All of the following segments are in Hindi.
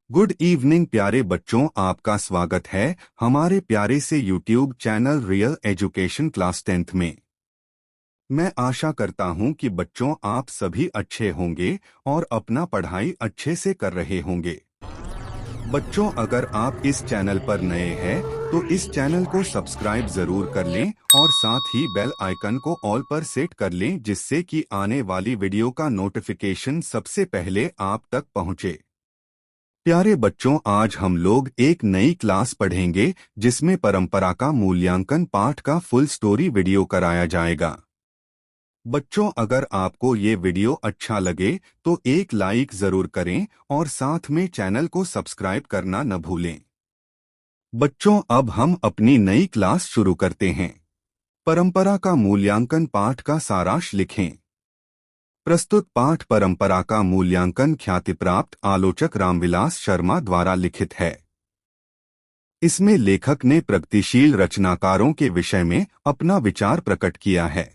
गुड इवनिंग प्यारे बच्चों, आपका स्वागत है हमारे प्यारे से YouTube channel real education class 10th में। मैं आशा करता हूं कि बच्चों आप सभी अच्छे होंगे और अपना पढ़ाई अच्छे से कर रहे होंगे। बच्चों, अगर आप इस चैनल पर नए हैं तो इस चैनल को सब्सक्राइब जरूर कर लें और साथ ही बेल आइकन को ऑल पर सेट कर लें, जिससे कि आने वाली वीडियो का नोटिफिकेशन सबसे पहले आप तक पहुंचे। प्यारे बच्चों, आज हम लोग एक नई क्लास पढ़ेंगे जिसमें परंपरा का मूल्यांकन पाठ का फुल स्टोरी वीडियो कराया जाएगा। बच्चों, अगर आपको ये वीडियो अच्छा लगे तो एक लाइक जरूर करें और साथ में चैनल को सब्सक्राइब करना न भूलें। बच्चों, अब हम अपनी नई क्लास शुरू करते हैं। परंपरा का मूल्यांकन पाठ का सारांश लिखें। प्रस्तुत पाठ परंपरा का मूल्यांकन ख्यातिप्राप्त आलोचक रामविलास शर्मा द्वारा लिखित है। इसमें लेखक ने प्रगतिशील रचनाकारों के विषय में अपना विचार प्रकट किया है।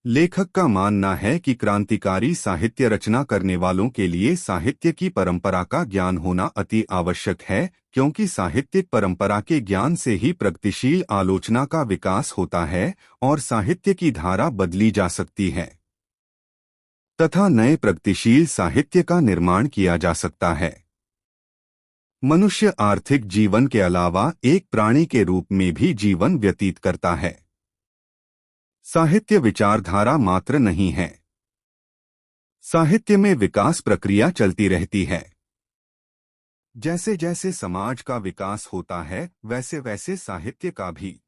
लेखक का मानना है कि क्रांतिकारी साहित्य रचना करने वालों के लिए साहित्य की परंपरा का ज्ञान होना अति आवश्यक है, क्योंकि साहित्यिक परंपरा के ज्ञान से ही प्रगतिशील आलोचना का विकास होता है और साहित्य की धारा बदली जा सकती है तथा नए प्रगतिशील साहित्य का निर्माण किया जा सकता है। मनुष्य आर्थिक जीवन के अलावा एक प्राणी के रूप में भी जीवन व्यतीत करता है। साहित्य विचारधारा मात्र नहीं है। साहित्य में विकास प्रक्रिया चलती रहती है। जैसे जैसे समाज का विकास होता है वैसे वैसे साहित्य का भी।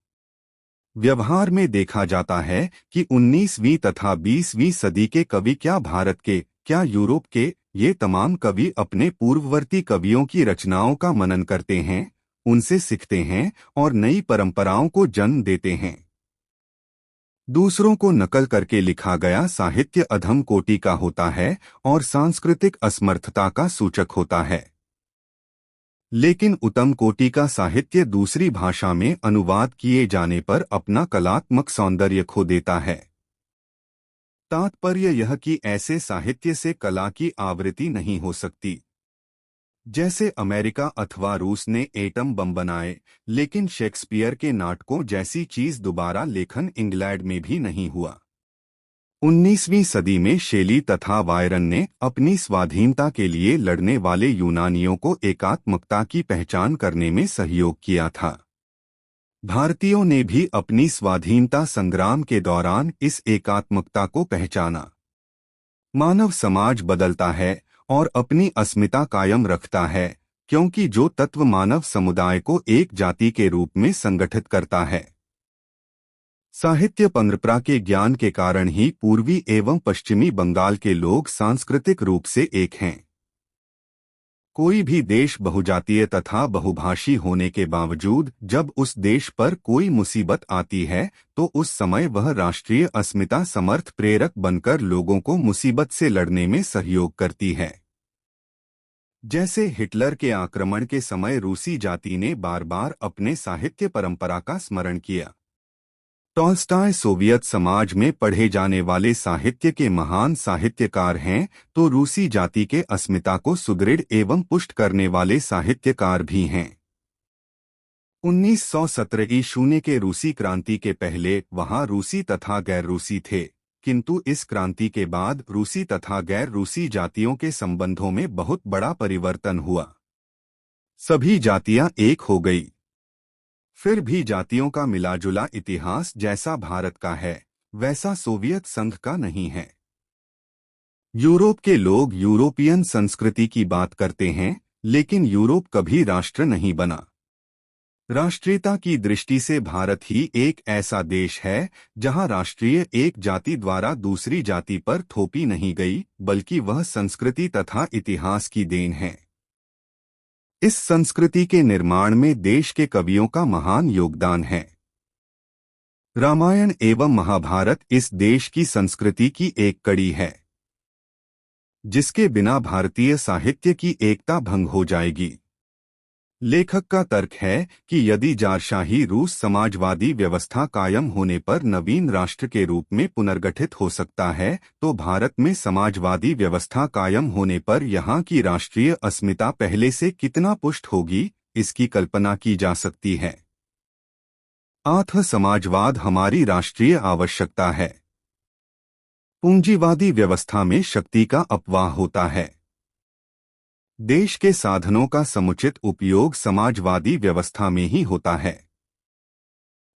व्यवहार में देखा जाता है कि 19वीं तथा 20वीं सदी के कवि, क्या भारत के, क्या यूरोप के, ये तमाम कवि अपने पूर्ववर्ती कवियों की रचनाओं का मनन करते हैं, उनसे सीखते हैं और नई परंपराओं को जन्म देते हैं। दूसरों को नकल करके लिखा गया साहित्य अधम कोटि का होता है और सांस्कृतिक असमर्थता का सूचक होता है। लेकिन उत्तम कोटि का साहित्य दूसरी भाषा में अनुवाद किए जाने पर अपना कलात्मक सौंदर्य खो देता है। तात्पर्य यह कि ऐसे साहित्य से कला की आवृत्ति नहीं हो सकती। जैसे अमेरिका अथवा रूस ने एटम बम बनाए, लेकिन शेक्सपियर के नाटकों जैसी चीज दोबारा लेखन इंग्लैंड में भी नहीं हुआ। 19वीं सदी में शेली तथा वायरन ने अपनी स्वाधीनता के लिए लड़ने वाले यूनानियों को एकात्मकता की पहचान करने में सहयोग किया था। भारतीयों ने भी अपनी स्वाधीनता संग्राम के दौरान इस एकात्मकता को पहचाना। मानव समाज बदलता है और अपनी अस्मिता कायम रखता है, क्योंकि जो तत्व मानव समुदाय को एक जाति के रूप में संगठित करता है। साहित्य परंपरा के ज्ञान के कारण ही पूर्वी एवं पश्चिमी बंगाल के लोग सांस्कृतिक रूप से एक हैं। कोई भी देश बहुजातीय तथा बहुभाषी होने के बावजूद जब उस देश पर कोई मुसीबत आती है तो उस समय वह राष्ट्रीय अस्मिता समर्थ प्रेरक बनकर लोगों को मुसीबत से लड़ने में सहयोग करती है। जैसे हिटलर के आक्रमण के समय रूसी जाति ने बार बार अपने साहित्य परंपरा का स्मरण किया। टॉल्स्टॉय सोवियत समाज में पढ़े जाने वाले साहित्य के महान साहित्यकार हैं, तो रूसी जाति के अस्मिता को सुदृढ़ एवं पुष्ट करने वाले साहित्यकार भी हैं। 1917 ईस्वी के रूसी क्रांति के पहले वहां रूसी तथा गैर रूसी थे, किंतु इस क्रांति के बाद रूसी तथा गैर रूसी जातियों के संबंधों में बहुत बड़ा परिवर्तन हुआ। सभी जातियां एक हो गई। फिर भी जातियों का मिलाजुला इतिहास जैसा भारत का है वैसा सोवियत संघ का नहीं है। यूरोप के लोग यूरोपियन संस्कृति की बात करते हैं, लेकिन यूरोप कभी राष्ट्र नहीं बना। राष्ट्रीयता की दृष्टि से भारत ही एक ऐसा देश है जहां राष्ट्रीय एक जाति द्वारा दूसरी जाति पर थोपी नहीं गई, बल्कि वह संस्कृति तथा इतिहास की देन है। इस संस्कृति के निर्माण में देश के कवियों का महान योगदान है। रामायण एवं महाभारत इस देश की संस्कृति की एक कड़ी है, जिसके बिना भारतीय साहित्य की एकता भंग हो जाएगी। लेखक का तर्क है कि यदि जारशाही रूस समाजवादी व्यवस्था कायम होने पर नवीन राष्ट्र के रूप में पुनर्गठित हो सकता है, तो भारत में समाजवादी व्यवस्था कायम होने पर यहाँ की राष्ट्रीय अस्मिता पहले से कितना पुष्ट होगी, इसकी कल्पना की जा सकती है। आत्म समाजवाद हमारी राष्ट्रीय आवश्यकता है। पूंजीवादी व्यवस्था में शक्ति का अपवाह होता है। देश के साधनों का समुचित उपयोग समाजवादी व्यवस्था में ही होता है।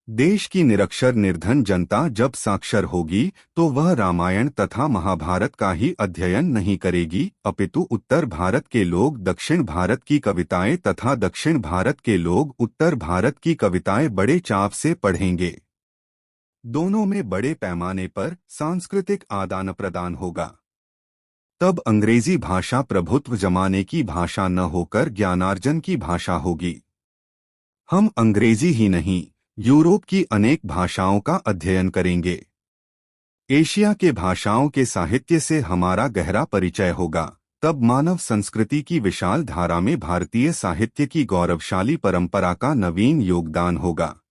देश की निरक्षर निर्धन जनता जब साक्षर होगी तो वह रामायण तथा महाभारत का ही अध्ययन नहीं करेगी, अपितु उत्तर भारत के लोग दक्षिण भारत की कविताएं तथा दक्षिण भारत के लोग उत्तर भारत की कविताएं बड़े चाव से पढ़ेंगे। दोनों में बड़े पैमाने पर सांस्कृतिक आदान प्रदान होगा। तब अंग्रेजी भाषा प्रभुत्व जमाने की भाषा न होकर ज्ञानार्जन की भाषा होगी। हम अंग्रेजी ही नहीं, यूरोप की अनेक भाषाओं का अध्ययन करेंगे। एशिया के भाषाओं के साहित्य से हमारा गहरा परिचय होगा। तब मानव संस्कृति की विशाल धारा में भारतीय साहित्य की गौरवशाली परंपरा का नवीन योगदान होगा।